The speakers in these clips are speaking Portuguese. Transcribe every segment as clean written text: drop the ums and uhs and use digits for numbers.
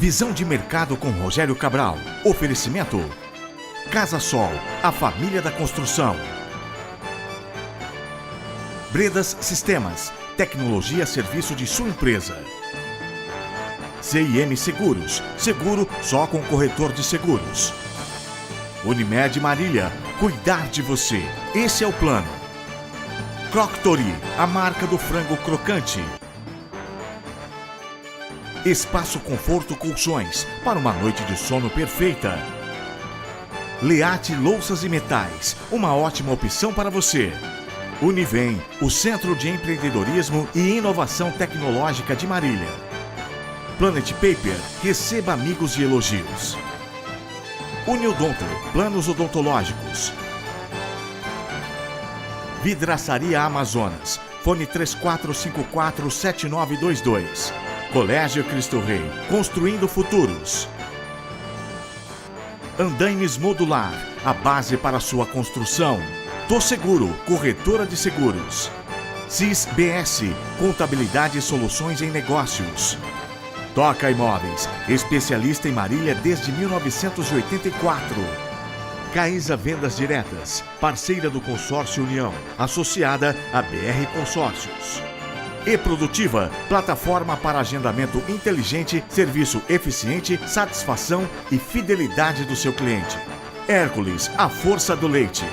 Visão de mercado com Rogério Cabral. Oferecimento: Casa Sol, a família da construção. Bredas Sistemas, tecnologia a serviço de sua empresa. CIM Seguros, seguro só com corretor de seguros. Unimed Marília, cuidar de você, esse é o plano. Croctory, a marca do frango crocante. Espaço Conforto Colchões, para uma noite de sono perfeita. Leate Louças e Metais, uma ótima opção para você. Univem, o Centro de Empreendedorismo e Inovação Tecnológica de Marília. Planet Paper, receba amigos e elogios. Uniodonto, planos odontológicos. Vidraçaria Amazonas, fone 3454-7922. Colégio Cristo Rei, construindo futuros. Andaimes Modular, a base para sua construção. Tô Seguro, corretora de seguros. CIS-BS, contabilidade e soluções em negócios. Toca Imóveis, especialista em Marília desde 1984. Caísa Vendas Diretas, parceira do Consórcio União, associada à BR Consórcios. E Produtiva, plataforma para agendamento inteligente, serviço eficiente, satisfação e fidelidade do seu cliente. Hércules, a força do leite.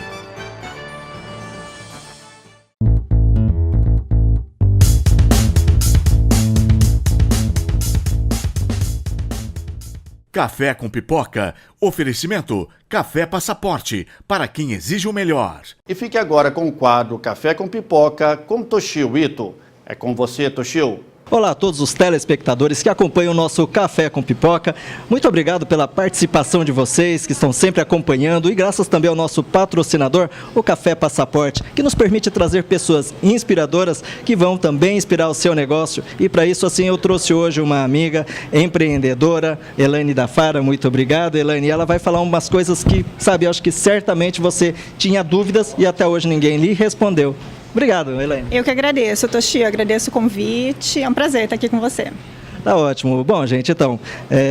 Café com Pipoca, oferecimento Café Passaporte, para quem exige o melhor. E fique agora com o quadro Café com Pipoca com Toshio Ito. É com você, Toshio. Olá a todos os telespectadores que acompanham o nosso Café com Pipoca. Muito obrigado pela participação de vocês que estão sempre acompanhando e graças também ao nosso patrocinador, o Café Passaporte, que nos permite trazer pessoas inspiradoras que vão também inspirar o seu negócio. E para isso, assim, eu trouxe hoje uma amiga empreendedora, Elaine da Fara. Muito obrigado, Elaine. E ela vai falar umas coisas que, sabe, eu acho que certamente você tinha dúvidas e até hoje ninguém lhe respondeu. Obrigado, Elaine. Eu que agradeço, Toshio, agradeço o convite, é um prazer estar aqui com você. Tá ótimo. Bom, gente, então,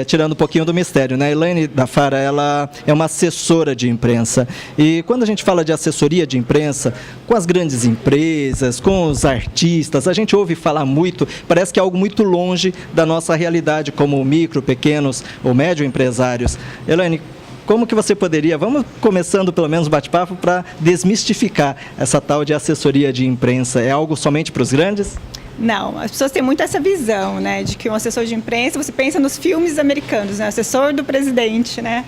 tirando um pouquinho do mistério, né? A Elaine da Fara, ela é uma assessora de imprensa. E quando a gente fala de assessoria de imprensa, com as grandes empresas, com os artistas, a gente ouve falar muito, parece que é algo muito longe da nossa realidade como micro, pequenos ou médio empresários. Elaine, como que você poderia, vamos começando pelo menos o bate-papo para desmistificar essa tal de assessoria de imprensa? É algo somente para os grandes? Não, as pessoas têm muito essa visão, né, de que um assessor de imprensa, você pensa nos filmes americanos, né, assessor do presidente, né,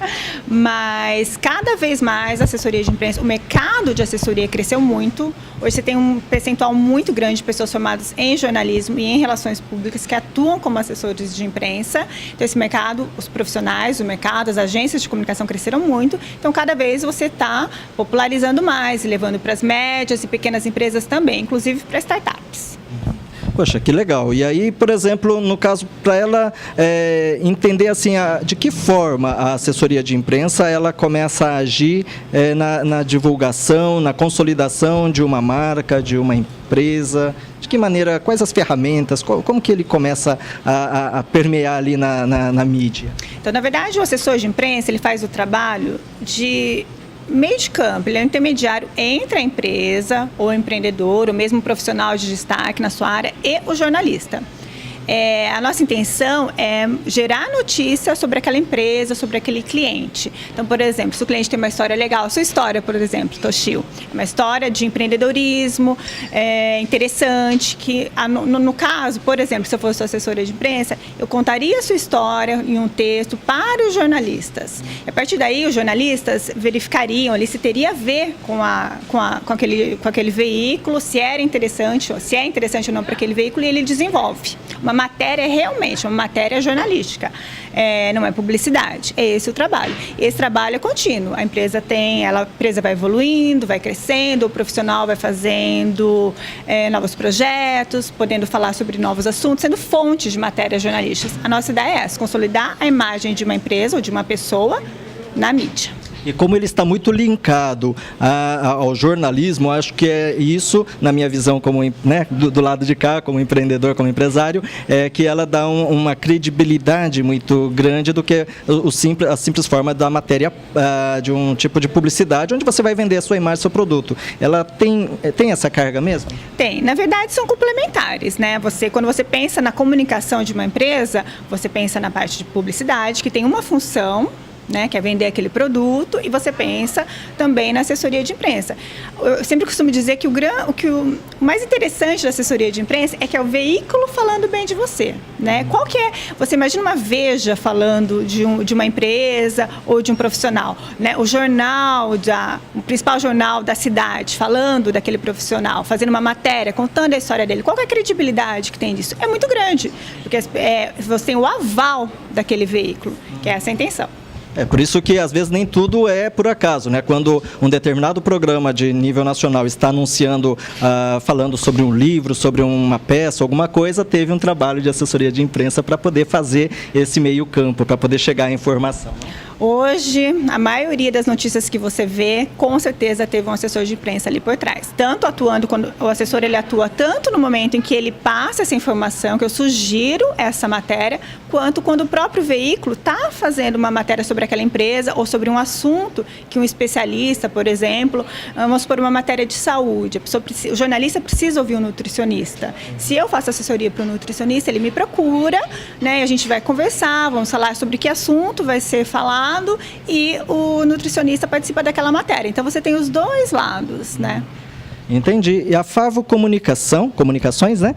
mas cada vez mais a assessoria de imprensa, o mercado de assessoria cresceu muito. Hoje você tem um percentual muito grande de pessoas formadas em jornalismo e em relações públicas que atuam como assessores de imprensa. Então esse mercado, os profissionais do mercado, as agências de comunicação cresceram muito, então cada vez você está popularizando mais e levando para as médias e pequenas empresas também, inclusive para startups. Poxa, que legal. E aí, por exemplo, no caso, para ela entender assim, de que forma a assessoria de imprensa ela começa a agir na divulgação, na consolidação de uma marca, de uma empresa, de que maneira, quais as ferramentas, como que ele começa a permear ali na mídia? Então, na verdade, o assessor de imprensa ele faz o trabalho de meio de campo, ele é um intermediário entre a empresa, ou o empreendedor, ou mesmo o profissional de destaque na sua área e o jornalista. A nossa intenção é gerar notícia sobre aquela empresa, sobre aquele cliente. Então, por exemplo, se o cliente tem uma história legal, sua história, por exemplo, Toshio, uma história de empreendedorismo interessante, que no caso, por exemplo, se eu fosse assessora de imprensa, eu contaria a sua história em um texto para os jornalistas. A partir daí, os jornalistas verificariam ali se teria a ver com aquele veículo, se era interessante, ou se é interessante ou não para aquele veículo, e ele desenvolve uma matéria, realmente uma matéria jornalística, não é publicidade, é esse o trabalho. Esse trabalho é contínuo, a empresa vai evoluindo, vai crescendo, o profissional vai fazendo novos projetos, podendo falar sobre novos assuntos, sendo fonte de matérias jornalísticas. A nossa ideia é essa, consolidar a imagem de uma empresa ou de uma pessoa na mídia. E como ele está muito linkado ao jornalismo, acho que é isso, na minha visão, como, né, do lado de cá, como empreendedor, como empresário, é que ela dá uma credibilidade muito grande do que a simples forma da matéria de um tipo de publicidade, onde você vai vender a sua imagem, seu produto. Ela tem essa carga mesmo? Tem. Na verdade, são complementares, né? Quando você pensa na comunicação de uma empresa, você pensa na parte de publicidade, que tem uma função, né, que é vender aquele produto, e você pensa também na assessoria de imprensa. Eu sempre costumo dizer que o mais interessante da assessoria de imprensa é que é o veículo falando bem de você, né? Qual que é? Você imagina uma Veja falando de uma empresa ou de um profissional, né? O principal jornal da cidade falando daquele profissional, fazendo uma matéria, contando a história dele. Qual que é a credibilidade que tem disso? É muito grande, porque você tem o aval daquele veículo, que é essa a intenção. É por isso que às vezes nem tudo é por acaso, né? Quando um determinado programa de nível nacional está anunciando, falando sobre um livro, sobre uma peça, alguma coisa, teve um trabalho de assessoria de imprensa para poder fazer esse meio campo, para poder chegar à informação. Hoje, a maioria das notícias que você vê, com certeza teve um assessor de imprensa ali por trás. Tanto atuando, quando o assessor ele atua tanto no momento em que ele passa essa informação, que eu sugiro essa matéria, quanto quando o próprio veículo está fazendo uma matéria sobre aquela empresa ou sobre um assunto que um especialista, por exemplo, vamos supor uma matéria de saúde, o jornalista precisa ouvir um nutricionista. Se eu faço assessoria para o nutricionista, ele me procura, né, e a gente vai conversar, vamos falar sobre que assunto vai ser falado, e o nutricionista participa daquela matéria. Então você tem os dois lados, né? Entendi. E a Favo Comunicações, né?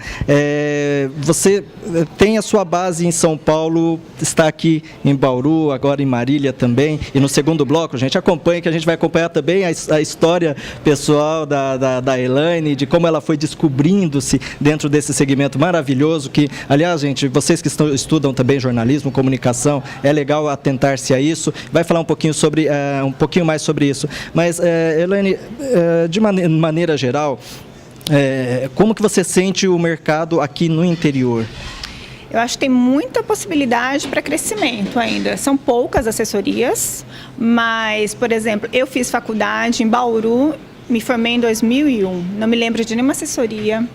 Você tem a sua base em São Paulo, está aqui em Bauru, agora em Marília também. E no segundo bloco, a gente acompanha, que a gente vai acompanhar também a história pessoal da Elaine, de como ela foi descobrindo-se dentro desse segmento maravilhoso, que, aliás, gente, vocês que estudam também jornalismo, comunicação, é legal atentar-se a isso. Vai falar um pouquinho mais sobre isso. Mas, Elaine, de maneira geral, como que você sente o mercado aqui no interior? Eu acho que tem muita possibilidade para crescimento ainda. São poucas assessorias, mas, por exemplo, eu fiz faculdade em Bauru, me formei em 2001. Não me lembro de nenhuma assessoria,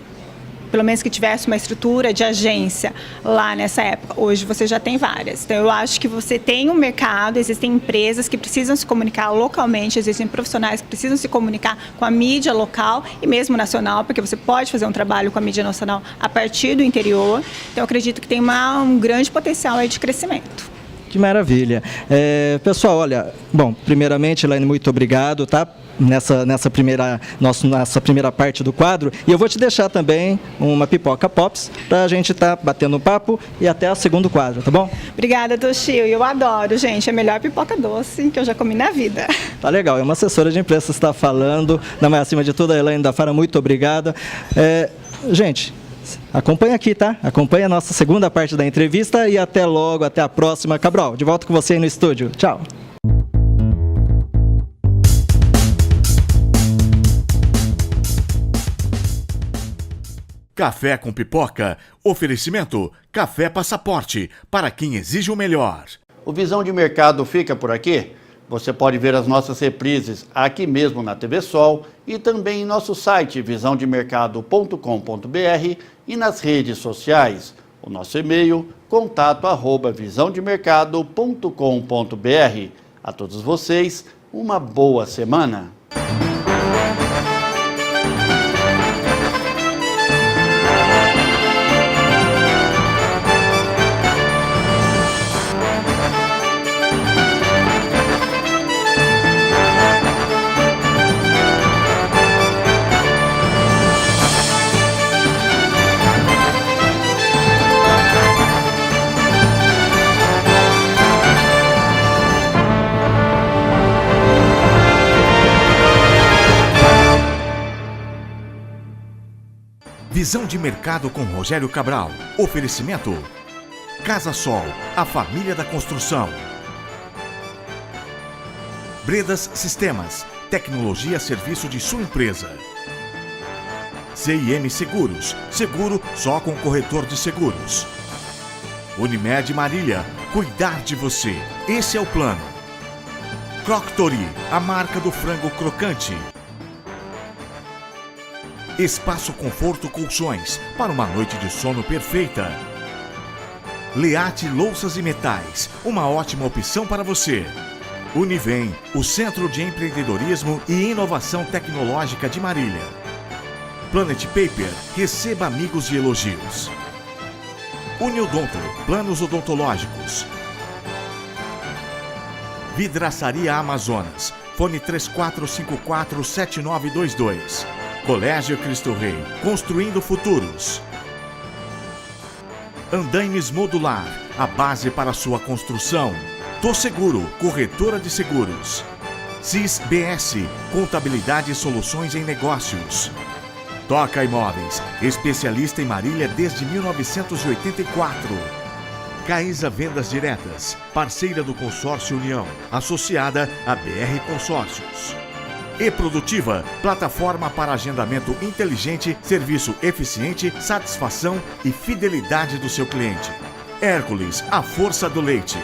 pelo menos que tivesse uma estrutura de agência lá nessa época. Hoje você já tem várias. Então eu acho que você tem um mercado, existem empresas que precisam se comunicar localmente, existem profissionais que precisam se comunicar com a mídia local e mesmo nacional, porque você pode fazer um trabalho com a mídia nacional a partir do interior. Então eu acredito que tem um grande potencial aí de crescimento. Que maravilha. Pessoal, olha, bom, primeiramente, Elaine, muito obrigado, tá? Nessa primeira parte do quadro. E eu vou te deixar também uma pipoca Pops para a gente estar batendo um papo e até o segundo quadro, tá bom? Obrigada, Toshio. Eu adoro, gente. É a melhor pipoca doce que eu já comi na vida. Tá legal. É uma assessora de imprensa que está falando. Mas, acima de tudo, a Elaine da Fara, muito obrigada. Gente, acompanha aqui, tá? Acompanha a nossa segunda parte da entrevista e até logo, até a próxima. Cabral, de volta com você aí no estúdio. Tchau. Café com Pipoca. Oferecimento Café Passaporte, para quem exige o melhor. O Visão de Mercado fica por aqui. Você pode ver as nossas reprises aqui mesmo na TV Sol e também em nosso site visãodemercado.com.br e nas redes sociais. O nosso e-mail, contato@visãodemercado.com.br. A todos vocês, uma boa semana. Visão de Mercado com Rogério Cabral. Oferecimento Casa Sol, a família da construção. Bredas Sistemas, tecnologia a serviço de sua empresa. CIM Seguros, seguro só com corretor de seguros. Unimed Marília, cuidar de você, esse é o plano. Croctory, a marca do frango crocante. Espaço Conforto Colchões, para uma noite de sono perfeita. Leate Louças e Metais, uma ótima opção para você. Univem, o Centro de Empreendedorismo e Inovação Tecnológica de Marília. Planet Paper, receba amigos e elogios. Uniodonto, planos odontológicos. Vidraçaria Amazonas, fone 3454-7922. Colégio Cristo Rei, construindo futuros. Andaimes Modular, a base para sua construção. Tô Seguro, corretora de seguros. CIS-BS, contabilidade e soluções em negócios. Toca Imóveis, especialista em Marília desde 1984. Caísa Vendas Diretas, parceira do Consórcio União, associada à BR Consórcios. E Produtiva, plataforma para agendamento inteligente, serviço eficiente, satisfação e fidelidade do seu cliente. Hércules, a força do leite.